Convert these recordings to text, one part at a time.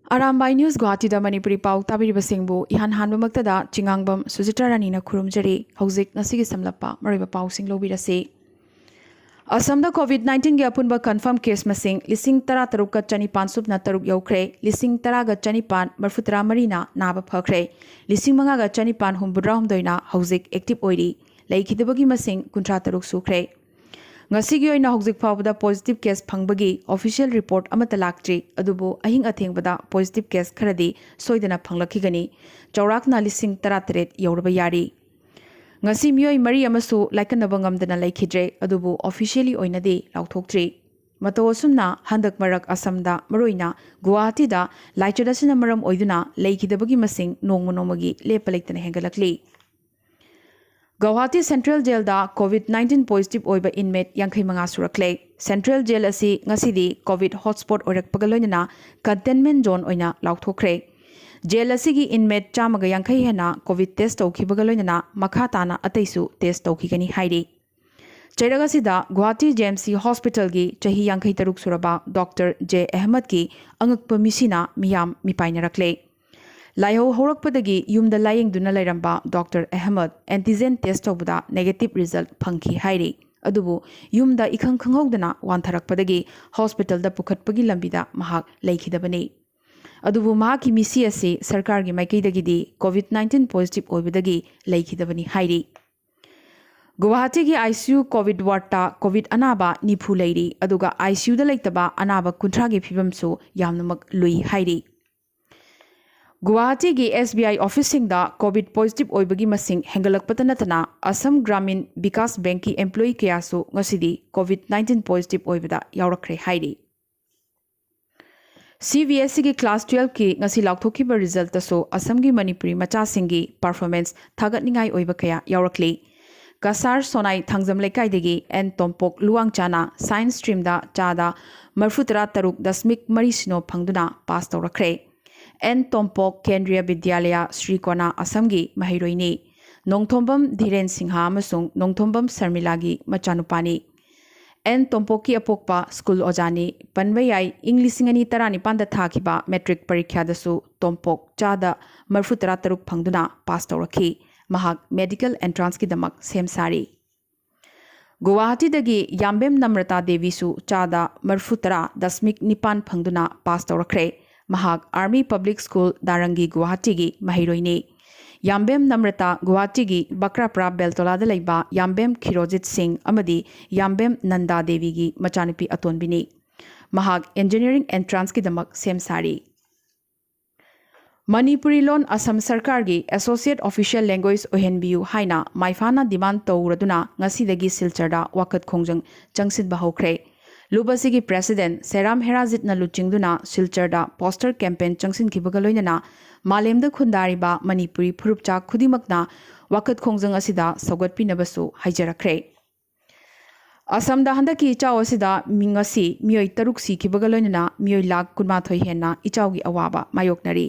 Arambay News Guwahati da Manipuri Pau tabiriba singbu ihan hanbamaktada Chingangbam Sujitra Ranina khurumjari hauzik ngasigi samlappa mariba pau sing lobirasi. Asamda COVID-19 gi apunba confirm case masing lising tara taruk ka chanipan subna taruk yaukre lising tara ga chanipan marfutra marina naba phakre lising manga ga chanipan humbudra humdoina hauzik active oiri laikhidabagi masing kuntra taruk sukre. Ngasigi oina hauzik phawbada positive case phangbagi official report amata laktri adubu ahing athengbada positive case kharadi soidana phanglakhigani chaurakna lising taratret yauraba yari. Ngasi miyoi mari amasu laikanaba ngamdana laikhidre adubu officially oinade lauthoktri. Mato asumna handak marak asamda maroina Guwahati da laichadasina maram oiduna laikhidabagi masing nongmonomagi lepalektana hengalakli. Guwahati Central Jail da COVID-19 positive oiba inmate yankai manga surakle. Central Jail asi ngasidi COVID hotspot oirakpaga loinana containment zone oina laukthokre. Jail asigi inmate chamaga yankai hena COVID test tawkhibaga loinana makha tana ataisu test tawkhigani hairi. Chairagasida Guwahati JMC Hospital gi chahi yankai taruk suraba Dr. J. Ahmed ki angakpa misina miyam mipainarakle. Laiho horakpadagi yumda laying duna lairamba Dr. Ahmed antigen test tawbada negative result phangki hairi. Adubu yumda ikhang khanghodana wantharakpadagi hospital da pukhatpagi lambida mahak laikhidabani. Adubu mahaki misi asi sarkar gi maikaidagidi COVID-19 positive oibadagi laikhidabani hairi. Guwahati gi ICU COVID warta COVID anaba nipu lairi aduga ICU da laitaba anaba kuntra gi phibamsu yamnamak lui hairi. Guwahati gi SBI officing da COVID positive oibagi masing hengalakpata natana Assam Gramin Vikas Bank ki employee kayasu ngasidi COVID-19 positive oibada yaurakre hairi. CVSC ki class 12 ki ngasi laukthokiba result taso Assam gi Manipuri macha singi performance thagatningai oiba kaya yaurakli. Kasar Sonai Thangzam Lekaidagi N Tompok Luangchana Science stream da chada marfutra taruk dasmik marisino phangduna pass tawrakre. N Tompok Kendriya Vidyalaya Sri Kona Assamgi Mahiroini Nongthombam Dhiren Singha amasung Nongthombam Sarmilagi machanupani N Tompoki apokpa school ojani panwayai Englishingani tarani panda thakiba metric parikya dasu Tompok chada marfutra taruk phangduna pass tawrakhi mahak medical entrance ki damak semsari Guwahati dagi Yambem Namrata Devi su chada marfutra dasmik nipan phangduna pass tawrakre Mahak Army Public School Darangi Guwahati gi Mahiroini Yambem Namrata Guwahati gi Bakrapra Beltola da laiba Yambem Khirojit Singh amadi Yambem Nanda Devi gi machanipi atonbini Mahak Engineering Entrance ki damak semsari Manipuri lon Assam Sarkar gi Associate Official Language ohenbiu haina maifana demand tawraduna ngasidagi silcharda wakat khongjang changsit bahokre Lubasigi President Seram Herazit na luchingduna Silcharda poster campaign changsin kibagaloinana Malemda khundariba Manipuri phurupcha khudimakna wakat khongjang asida sogatpi nabasu haijarakre Assamda handaki ichau asida mingasi mioi taruk si kibagaloinana mioi lak kunmathoi henna ichaugi awaba mayoknari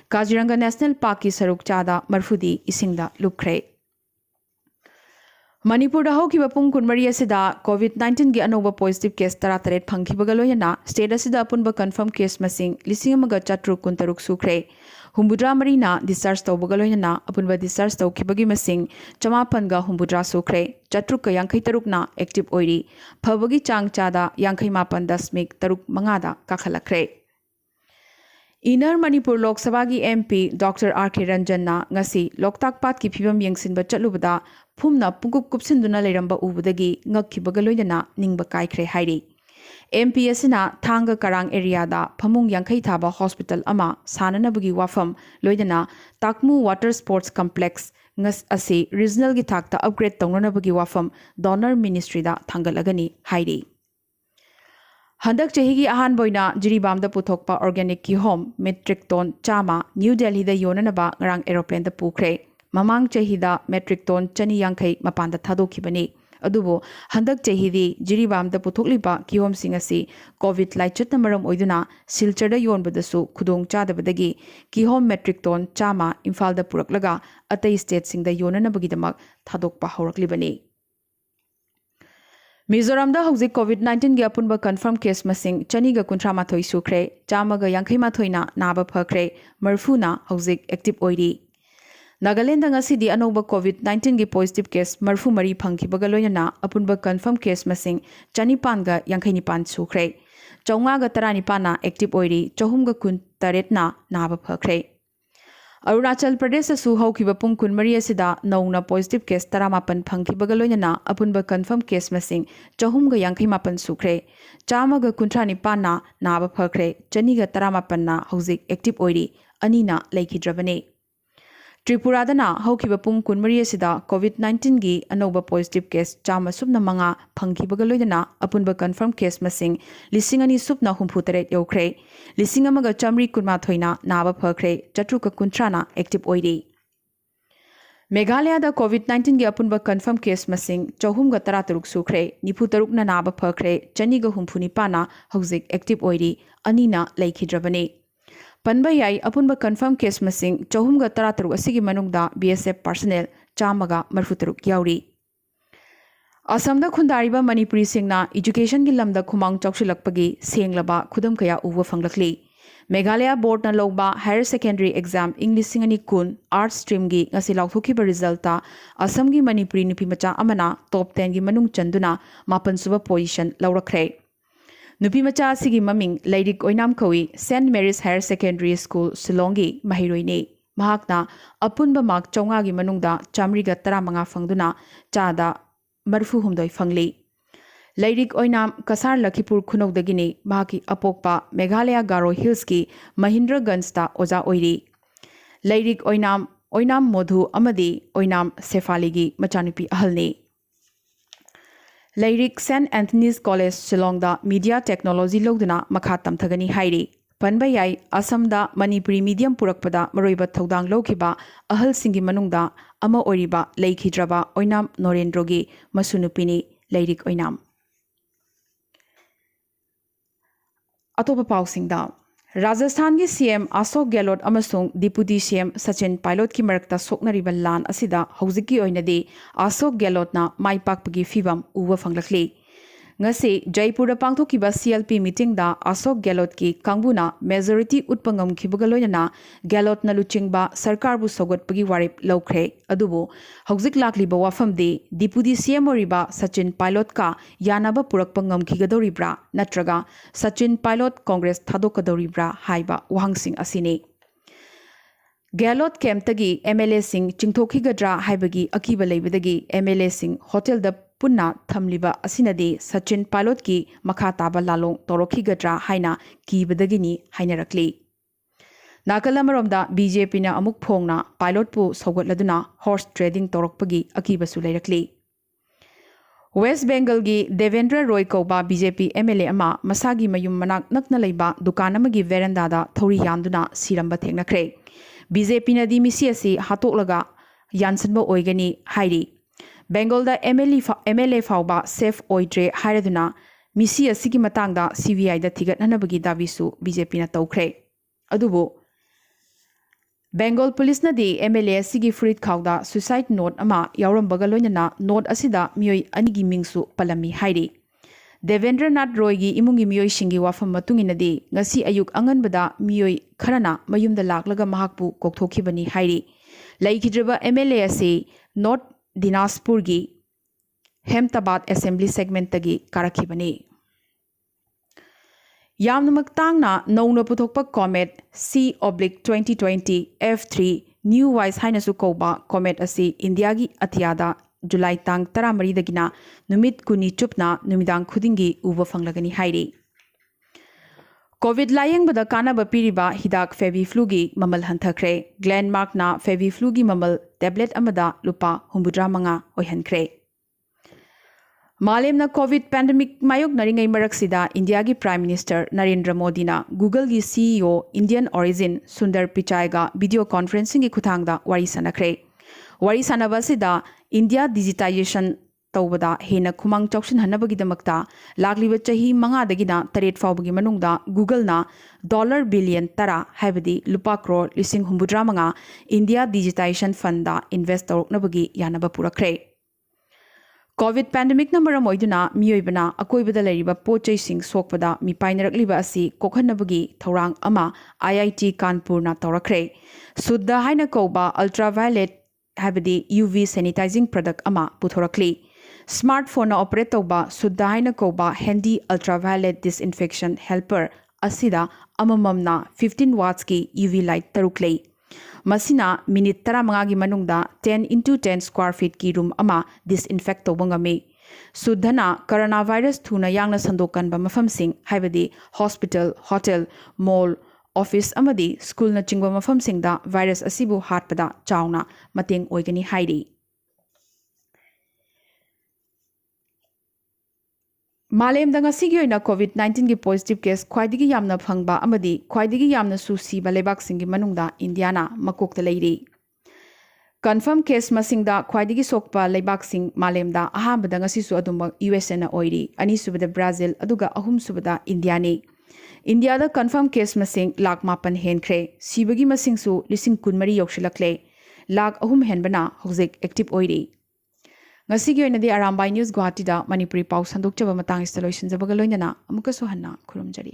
Kaziranga National Park ki saruk chada marfudi isingda lukre Manipur da hokiba pung kunmari asida COVID-19 gi anoba positive case taratret phangkhibaga loyana state asida apunba confirm case masing lising amaga chatru kuntaruk sukre humbudra marina discharge tawbaga loyana apunba discharge tawkhibagi masing chamapan ga humbudra sukre chatru ka yankhai taruk na active oiri phabagi chang chada yankhai mapan dasmik taruk mangada kakhalakre Inner Manipur Lok Sabha gi MP Dr. R.K. Ranjan na ngasi Loktak Pat ki phibam yengsinba chatlubada phumna pungkup kupsinduna leiramba ubudagi ngakhibaga loidana ningba kaikhre hairi MP asina Thanga Karang area da phamung yankhai thaba hospital ama sananabagi wafam loidana Takmu Water Sports Complex ngas asi regional gi thakta upgrade tawnanabagi wafam donor ministry da thangalagani hairi Handak chahigi ahan boina Jiribam da puthokpa organic ki home metric ton chama New Delhi da yonanaba ngarang aeroplane da pukre mamang chahida metric ton chani yankhai mapanda thadokibani adubo handak chahidi Jiribam da puthokliba ki home singasi covid laichat namaram oiduna silchar da yonbadasu khudong chadabadagi ki home metric ton chama imphal da puraklaga atai state sing da yonanabagi damak thadokpa horaklibani Mizoram हौजिक कोविड-19 की अपुनब confirm case मसिंग चनीगा कुंथ्रामाथोई सुख्रे चामगा यांखैमाथोइना नाबा फख्रे मरफुना हौजिक active ओइरी Nagaland ngasi अनौब कोविड-19 की positive case मरफु मरी फंखिबगा लोयना अपुनब confirm case मसिंग चनीपानगा यांखैनिपान सुख्रे चौंगागा तरानिपाना active ओइरी चहुमगा कुन तरेटना नाबा फख्रे अरुणाचल प्रदेश हौखिबा पुंग कुनमरी असिदा नौना positive case 18 फंखिबगा लोयना अपुनब confirm case मसिंग चहुमगा यांखैमापन सुख्रे चामगा कुंथ्रानिपाना नाबा फख्रे चनीगा 18 ना हौजिक active ओइरी अनीना लेखिद्रबने त्रिपुरादना हौखिबा पुंग कुनमरी असिदा कोविड-19 की अनौब positive case चाम सुबना मंगा फंखिबगा लोयना अपुनब confirm case मसिंग 2,263 यौख्रे 1,100 कुनमाथोइना नाबा फख्रे 450 active ओइरी Meghalaya कोविड-19 की अपुनब कन्फर्म केस मसिंग 413 सुख्रे 93 ना नाबा फख्रे 254 हौजिक एक्टिव ओइरी अनीना लेखिद्रबने पनबा याई अपुनब कन्फर्म केस मसिंग 413 असिगी मनुंगदा BSF पर्सनल 133 याउरी असमदा खुंदारिबा मणिपुरी सिंगना एजुकेशन की लमदा खुमांग चौक्सिलकपगी सेंगलबा खुदम कया उवा फंगलकली मेघालय बोर्ड न लौबा higher secondary exam English 10 arts stream की ngasi लाउथोखिबा रिजल्टा असम की मणिपुरी नुपी मचा अमना टॉप 10 की मनुंग चंदुना 9 सुबा पोजीशन लौरखरे नुपी मचा सिगी ममिंग लैरिक ओइनाम कवी saint Mary's higher secondary school शिलोंगी महिरोइने महाकना अपुनब मार्क 400 की मनुंगदा 115 फंगदुना चादा 45 फंगली लैरिक ओइनाम कसार लखीपुर खुनौदगिनी महाकी अपोकपा मेघालय गारो हिल्स की महेंद्रगंजता ओजा ओइरी लैरिक ओइनाम मोधु अमदी ओइनाम सेफालीगी मचानुपी अहलने लैरिक सेंट एंथनीज कॉलेज शिलोंगदा मीडिया टेक्नोलॉजी लौदना मखा तमथगनी हाइरी पनबा याई असमदा मणिपुरी मीडियम पुरकपदा मरोइबा थौदांग लौखिबा अहल सिंगी मनुंगदा अमा ओइरिबा लेखिद्रबा ओइनाम नोरेंद्रोगी मसुनुपिनी लैरिक ओइनाम अतोपा पाउसिंगदा राजस्थान की CM अशोक गहलोत अमसुंग डिप्यूटी CM सचिन पायलट की मरकता सोकनरिबा लान असिदा हौजिकी ओइनदी अशोक गहलोतना माइपाकपगी फिबम उवा फंगलखली ngasi जयपुर पांगथोकिबा CLP मीटिंग दा अशोक गहलोत की कांगबुना मेजॉरिटी उत्पंगम खिबगा लोयना गहलोत न लुचिंगबा सरकार बु सौगतपगी वारिप लौख्रे अदुबो हौजिक लाखलिबा वाफमदी डिप्यूटी CM ओरिबा सचिन पायलट का यानाबा पुरकपंगम खिगदौरिब्रा नत्रगा सचिन पायलट कांग्रेस थादोकदौरिब्रा हाइबा वहांसिंग असिने गहलोत कैंपतगी MLA सिंह चिंगथोखिगद्रा हाइबगी अकीबा लेबदगी MLA सिंह होटल द पुन्ना थमलिबा असिनदी सचिन पायलट की मखा ताबा लालोंग तोरखिगद्रा हाइना कीबदगिनी हाइनरकली नाकलमरोमदा BJP ना अमुक फोंगना पायलट पु सौगतलदुना हॉर्स ट्रेडिंग तोरकपगी अकीबसु लेरकली वेस्ट बेंगल की देवेंद्र रॉय कौबा BJP MLA अमा मसागी मयुम मनाक नकना लेबा दुकान अमगी वेरंदादा थौरी यामदुना सिरंबा थेंगनखरे BJP ना दी मिसी असि हातोकलगा यानसनबा ओइगनी हाइरी बेंगल दा MLA फाउबा सेफ ओइड्रे हाइरदुना मिसी असिगी मतंगदा CBI दा थिगतनबगी दाविसु BJP ना तौख्रे अदुबो बेंगल पुलिस नदी MLA असिगी फ्रीड खाउदा सुसाइड नोट अमा यावरंबगा लोइनना नोट असिदा मियोई अनिगी मिंगसु पलमी हाइरी देवेंद्र नाथ रॉय की इमुंगी मियोई सिंगी वाफम मतुंगिनदी ngasi अयुक अंगनबदा मियोई खरना मयुमदा लाक्लगा महाकपु कोकथोखिबनी हाइरी लैखिद्रबा MLA असि नॉर्थ दिनाजपुर की हेमताबाद असेंबली सेगमेंट तगी कारखिबनी यामनमकतांगना नौना पुथोकपा कॉमेट C/2020 F3 न्यू वाइस हाइनसु कौबा कॉमेट असि इंडिया की अतियादा जुलाई तांग 13 दगिना नुमित कुनी चुपना नुमिदांग खुदिंगी उबा फंगलगनी हाइरी कोविड लायंगबदा कानाबा पीरिबा हिदाक फेविफ्लू की ममल हंथखरे ग्लेनमार्कना फेविफ्लू की ममल टैबलेट अमदा लुपा 85 ओहनखरे मालेमना कोविड पैंडेमिक मायोग नरिंगै मरक्सिदा इंडिया की प्राइम मिनिस्टर नरेंद्र मोदी ना गूगल की CEO इंडियन ओरिजिन सुंदर पिचाईगा वीडियो कॉन्फ्रेंसिंग की खुथांगदा वारी सनखरे वारी सनबसिदा इंडिया डिजिटाइजेशन तौबदा हेना खुमांग चौक्सिन हनबगिदमक्ता लाग्लिबा चही 5 फाउबगी मनुंगदा गूगलना $1 बिलियन 10 हाइबदी लुपा करोड़ 65 इंडिया डिजिटाइजेशन फंड दा इन्वेस्ट तौरकनबगी यानबा पुरखरे कोविड पैंडेमिक मरम ओइदुना मियोइबना अकोइबदा लैरिबा पोचैसिंग सोकपदा मिपाइनरकलिबा असि कोखनबगी थौरांग अमा IIT कानपुरना तौरखरे शुद्ध हाइना कौबा अल्ट्रावायलेट हाबदी UV सैनिटाइजिंग प्रोडक्ट अमा पुथोरकली स्मार्टफोन ऑपरेट तौबा शुद्ध हाइना कौबा हैंडी अल्ट्रावायलेट डिसइंफेक्शन हेल्पर असिदा अमममना 15 वाट्स की UV लाइट तरुकले मसिना मिनिट 15 की मनुंगदा 10x10 स्क्वायर फीट की रूम अमा डिसइंफेक्ट तौबंगमे शुद्धना कोरोना वायरस थुना यांगना संदोकनबा मफमसिंग हाइबदी हॉस्पिटल होटल मॉल ऑफिस अमदी स्कूल न चिंगबा मफमसिंगदा वायरस असिबु हाटपदा चावना मतेंग ओइगनी हाइरी मालेमदा ngasi gi oina COVID-19 gi positive case khwaidigi yamna phangba amadi khwaidigi yamna susi ba lebak singi manungda Indiana makokta leiri confirm case masingda khwaidigi sokpa lebak sing malemda ahambada ngasi su adumba USA na oiri ani subada Brazil aduga ahum subada India ni India da confirm case masing lakh mapan henkre sibagi masing su lising kunmari yokshilakle lakh ahum henbana hojik active oiri ngasi gi oina di Arambai News Guwahati da Manipuri Pau sandokchaba matang installation jabagaloina na amuka so hanna khurumjari